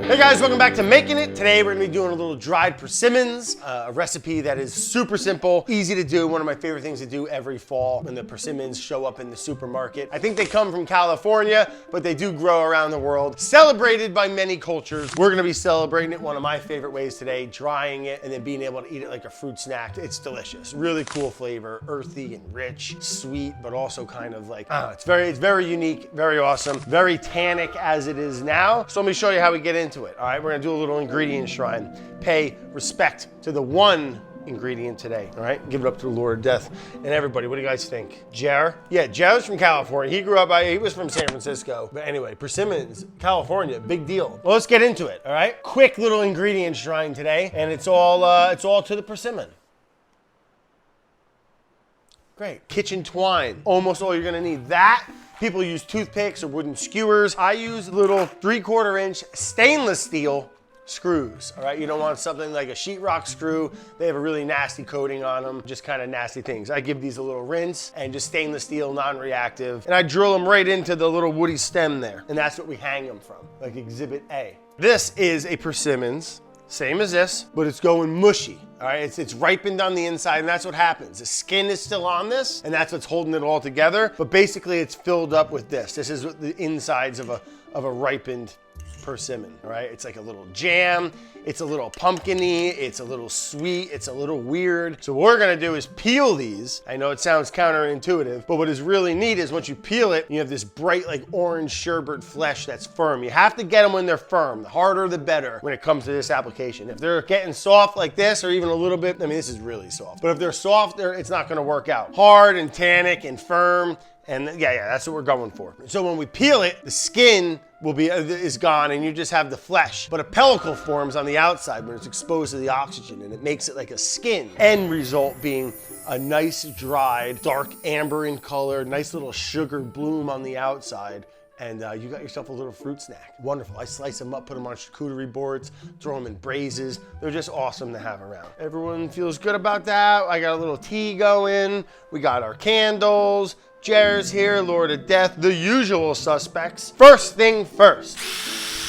Hey guys, welcome back to Making It. Today we're gonna be doing a little dried persimmons, a recipe that is super simple, easy to do. One of my favorite things to do every fall when the persimmons show up in the supermarket. I think they come from California, but they do grow around the world. Celebrated by many cultures. We're gonna be celebrating it one of my favorite ways today, drying it and then being able to eat it like a fruit snack. It's delicious, really cool flavor, earthy and rich, sweet, but also kind of like, it's very unique, very awesome, very tannic as it is now. So let me show you how we get into it. All right, we're gonna do a little ingredient shrine. Pay respect to the one ingredient today, all right? Give it up to the Lord of Death. And everybody, what do you guys think? Jer? Yeah, Jer's from California. He grew up, he was from San Francisco. But anyway, persimmons, California, big deal. Well, let's get into it, all right? Quick little ingredient shrine today, and it's all to the persimmon. Great. Kitchen twine, almost all you're gonna need. That, people use toothpicks or wooden skewers. I use little 3/4 inch stainless steel screws, all right? You don't want something like a sheetrock screw. They have a really nasty coating on them, just kind of nasty things. I give these a little rinse and just stainless steel, non-reactive, and I drill them right into the little woody stem there, and that's what we hang them from, like Exhibit A. This is a persimmons, same as this, but it's going mushy. All right, it's ripened on the inside, and that's what happens. The skin is still on this, and that's what's holding it all together. But basically, it's filled up with this. This is the insides of a ripened persimmon. All right, it's like a little jam. It's a little pumpkin-y. It's a little sweet. It's a little weird. So what we're gonna do is peel these. I know it sounds counterintuitive, but what is really neat is once you peel it, you have this bright, like orange sherbet flesh that's firm. You have to get them when they're firm. The harder, the better when it comes to this application. If they're getting soft like this, or even a little bit, I mean, this is really soft. But if they're soft, it's not gonna work out. Hard and tannic and firm. And yeah, that's what we're going for. So when we peel it, the skin is gone and you just have the flesh. But a pellicle forms on the outside when it's exposed to the oxygen, and it makes it like a skin. End result being a nice dried, dark amber in color, nice little sugar bloom on the outside. And you got yourself a little fruit snack. Wonderful. I slice them up, put them on charcuterie boards, throw them in braises. They're just awesome to have around. Everyone feels good about that. I got a little tea going. We got our candles. Jer's here, Lord of Death, the usual suspects. First thing first,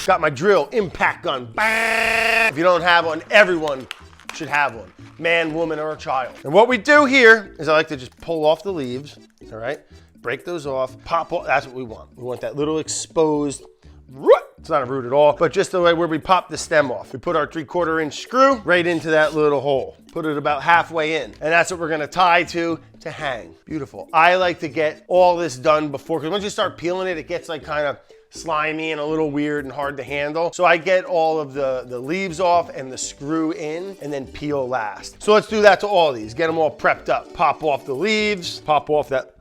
got my drill impact gun. Bang! If you don't have one, everyone should have one. Man, woman, or a child. And what we do here is I like to just pull off the leaves, all right? Break those off, pop off, that's what we want. We want that little exposed root. It's not a root at all, but just the way where we pop the stem off. We put our 3/4 inch screw right into that little hole. Put it about halfway in. And that's what we're gonna tie to hang. Beautiful. I like to get all this done before, because once you start peeling it, it gets like kind of slimy and a little weird and hard to handle. So I get all of the leaves off and the screw in and then peel last. So let's do that to all these. Get them all prepped up. Pop off the leaves, pop off that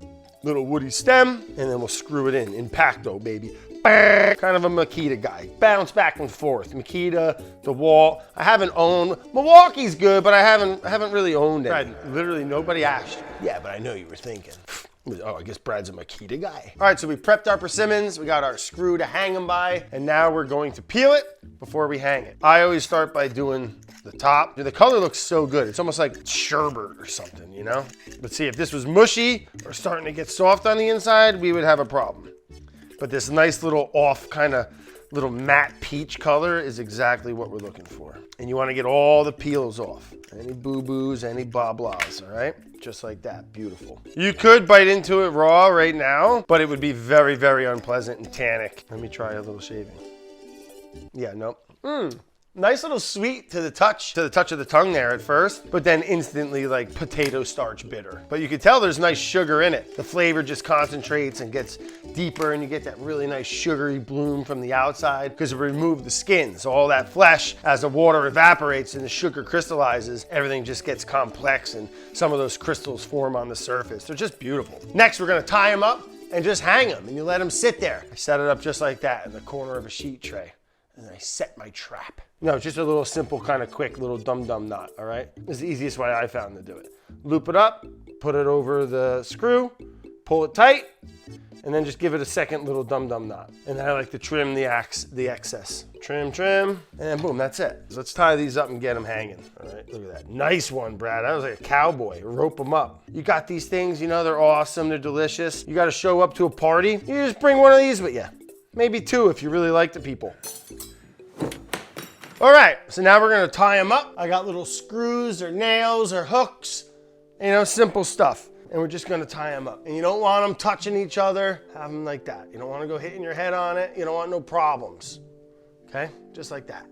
little woody stem, and then we'll screw it in. Impacto, baby. Kind of a Makita guy. Bounce back and forth. Makita, DeWalt. I haven't owned, Milwaukee's good, but I haven't really owned it. Brad, literally nobody asked you. Yeah, but I know you were thinking. Oh, I guess Brad's a Makita guy. All right, so we prepped our persimmons. We got our screw to hang them by, and now we're going to peel it before we hang it. I always start by doing the top. The color looks so good. It's almost like sherbet or something, you know? But see, if this was mushy or starting to get soft on the inside, we would have a problem. But this nice little off kind of little matte peach color is exactly what we're looking for. And you want to get all the peels off. Any boo-boos, any blah-blahs, all right? Just like that, beautiful. You could bite into it raw right now, but it would be very, very unpleasant and tannic. Let me try a little shaving. Yeah, nope. Nice little sweet to the touch of the tongue there at first, but then instantly like potato starch bitter. But you can tell there's nice sugar in it. The flavor just concentrates and gets deeper, and you get that really nice sugary bloom from the outside because it removed the skin. So all that flesh, as the water evaporates and the sugar crystallizes, everything just gets complex and some of those crystals form on the surface. They're just beautiful. Next, we're gonna tie them up and just hang them, and you let them sit there. I set it up just like that in the corner of a sheet tray. And I set my trap. No, just a little simple, kind of quick little dum-dum knot, all right? It's the easiest way I found to do it. Loop it up, put it over the screw, pull it tight, and then just give it a second little dum-dum knot. And then I like to trim the excess. Trim, and then boom, that's it. So let's tie these up and get them hanging, all right? Look at that. Nice one, Brad. That was like a cowboy. Rope them up. You got these things, you know, they're awesome, they're delicious. You got to show up to a party, you just bring one of these with you. Maybe two if you really like the people. All right, so now we're gonna tie them up. I got little screws or nails or hooks, you know, simple stuff. And we're just gonna tie them up. And you don't want them touching each other. Have them like that. You don't wanna go hitting your head on it. You don't want no problems. Okay, just like that.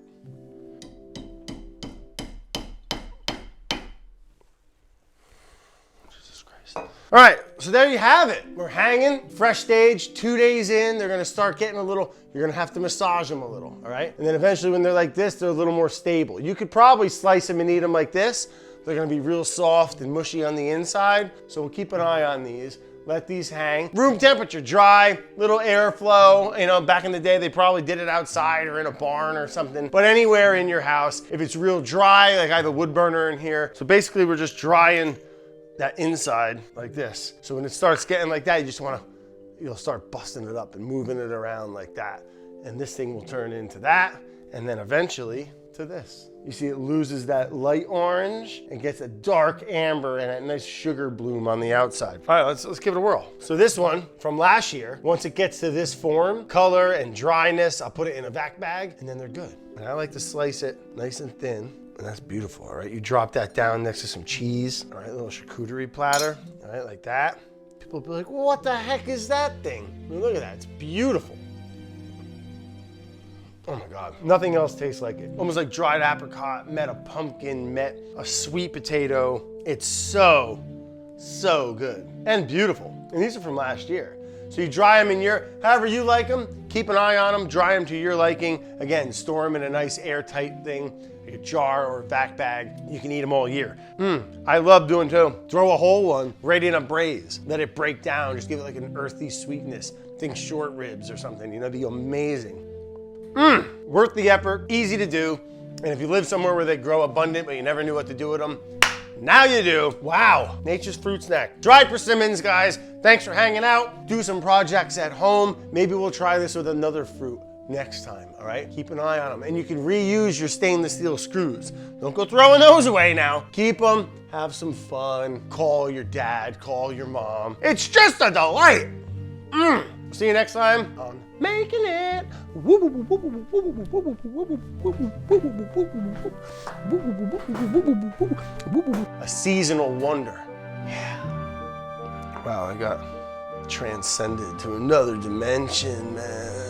Jesus Christ. All right, so there you have it. We're hanging, fresh stage, 2 days in. They're gonna start getting a little, you're gonna have to massage them a little, all right? And then eventually when they're like this, they're a little more stable. You could probably slice them and eat them like this. They're gonna be real soft and mushy on the inside. So we'll keep an eye on these. Let these hang. Room temperature, dry, little airflow. You know, back in the day, they probably did it outside or in a barn or something. But anywhere in your house, if it's real dry, like I have a wood burner in here. So basically we're just drying that inside like this. So when it starts getting like that, you just wanna, you'll start busting it up and moving it around like that. And this thing will turn into that, and then eventually to this. You see it loses that light orange and gets a dark amber and a nice sugar bloom on the outside. All right, let's give it a whirl. So this one from last year, once it gets to this form, color and dryness, I'll put it in a vac bag and then they're good. And I like to slice it nice and thin. And that's beautiful, all right? You drop that down next to some cheese, all right? A little charcuterie platter, all right, like that. People will be like, well, what the heck is that thing? I mean, look at that, it's beautiful. Oh my God, nothing else tastes like it. Almost like dried apricot, met a pumpkin, met a sweet potato. It's so, so good and beautiful. And these are from last year. So you dry them in your, however you like them, keep an eye on them, dry them to your liking. Again, store them in a nice airtight thing, like a jar or a vac bag. You can eat them all year. I love doing too. Throw a whole one right in a braise. Let it break down, just give it like an earthy sweetness. Think short ribs or something, you know, it'd be amazing. Worth the effort, easy to do. And if you live somewhere where they grow abundant, but you never knew what to do with them, now you do. Wow, nature's fruit snack. Dried persimmons, guys. Thanks for hanging out. Do some projects at home. Maybe we'll try this with another fruit next time, all right? Keep an eye on them. And you can reuse your stainless steel screws. Don't go throwing those away now. Keep them, have some fun. Call your dad, call your mom. It's just a delight. See you next time on Making It. A seasonal wonder. Yeah. Wow, I got transcended to another dimension, man.